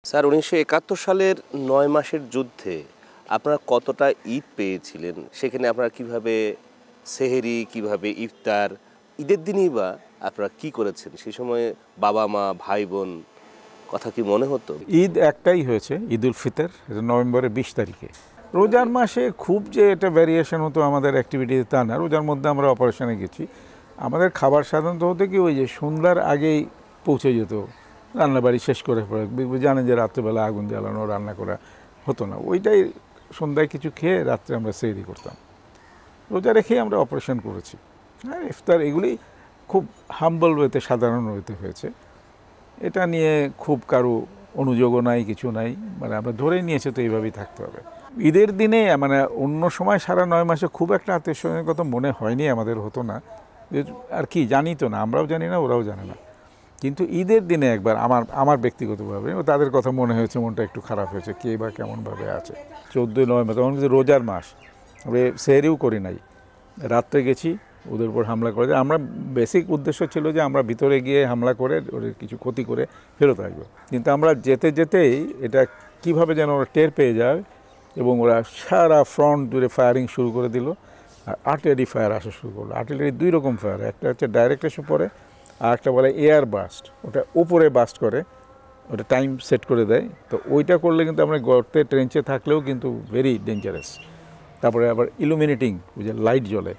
Sir ১৯৭১ সালের ৯ মাসের যুদ্ধে আপনারা কতটা ঈদ পেয়েছিলেন? সেখানে আপনারা কিভাবে সেহরি, কিভাবে ইফতার, ঈদের দিনেই বা আপনারা কি করেছেন? সে সময়ে বাবা-মা, ভাই-বোন কথা কি মনে হতো? ঈদ একটাই হয়েছে, ঈদুল ফিতর, এটা নভেম্বরের ২০ তারিখে। রোজার মাসে খুব যে এটা ভ্যারিয়েশন হতো আমাদের অ্যাক্টিভিটিতে তা না। রোজার মধ্যে আমরা অপারেশনে গেছি। আমাদের খাবার সাধারণত হতো কি ওই যে সন্ধ্যার আগেই পৌঁছে যেত, রান্নাবাড়ি শেষ করে পরে জানেন যে রাত্রেবেলা আগুন জ্বালানো, রান্না করা হতো না। ওইটাই সন্ধ্যায় কিছু খেয়ে রাত্রে আমরা সেহরি করতাম। রোজা রেখেই আমরা অপারেশন করেছি। হ্যাঁ, ইফতার এগুলি খুব হাম্বল ওয়েতে, সাধারণ ওয়েতে হয়েছে। এটা নিয়ে খুব কারো অনুযোগও নাই, কিছু নাই, মানে আমরা ধরেই নিয়েছি তো এইভাবেই থাকতে হবে। ঈদের দিনে মানে অন্য সময় সারা ৯ মাসে খুব একটা আত্মীয়স্বজনের কথা মনে হয়নি, আমাদের হতো না আর কি, জানি তো না, আমরাও জানি না, ওরাও জানে না। কিন্তু ঈদের দিনে একবার আমার ব্যক্তিগতভাবে তাদের কথা মনে হয়েছে, মনটা একটু খারাপ হয়েছে, কে বা কেমনভাবে আছে। 14ই নভেম্বর তখন কিন্তু রোজার মাস, আমরা সেহরিও করি নাই, রাত্রে গেছি, ওদের উপর হামলা করে। আমরা বেসিক উদ্দেশ্য ছিল যে আমরা ভিতরে গিয়ে হামলা করে ওদের কিছু ক্ষতি করে ফেরত আসবো। কিন্তু আমরা যেতে যেতেই এটা কিভাবে যেন ওরা টের পেয়ে যায় এবং ওরা সারা ফ্রন্ট জুড়ে ফায়ারিং শুরু করে দিল। আর আর্টিলারি ফায়ার আসা শুরু করলো। আর্টিলারি দুই রকম ফায়ার, একটা হচ্ছে ডাইরেক্ট এসে পড়ে, আর একটা বলে এয়ার বাস্ট, ওটা উপরে বাস্ট করে, ওটা টাইম সেট করে দেয়। তো ওইটা করলে কিন্তু আমরা গর্তে ট্রেঞ্চে থাকলেও কিন্তু ভেরি ডেঞ্জারাস। তারপরে আবার ইলুমিনেটিং, ওই যে লাইট জ্বলে,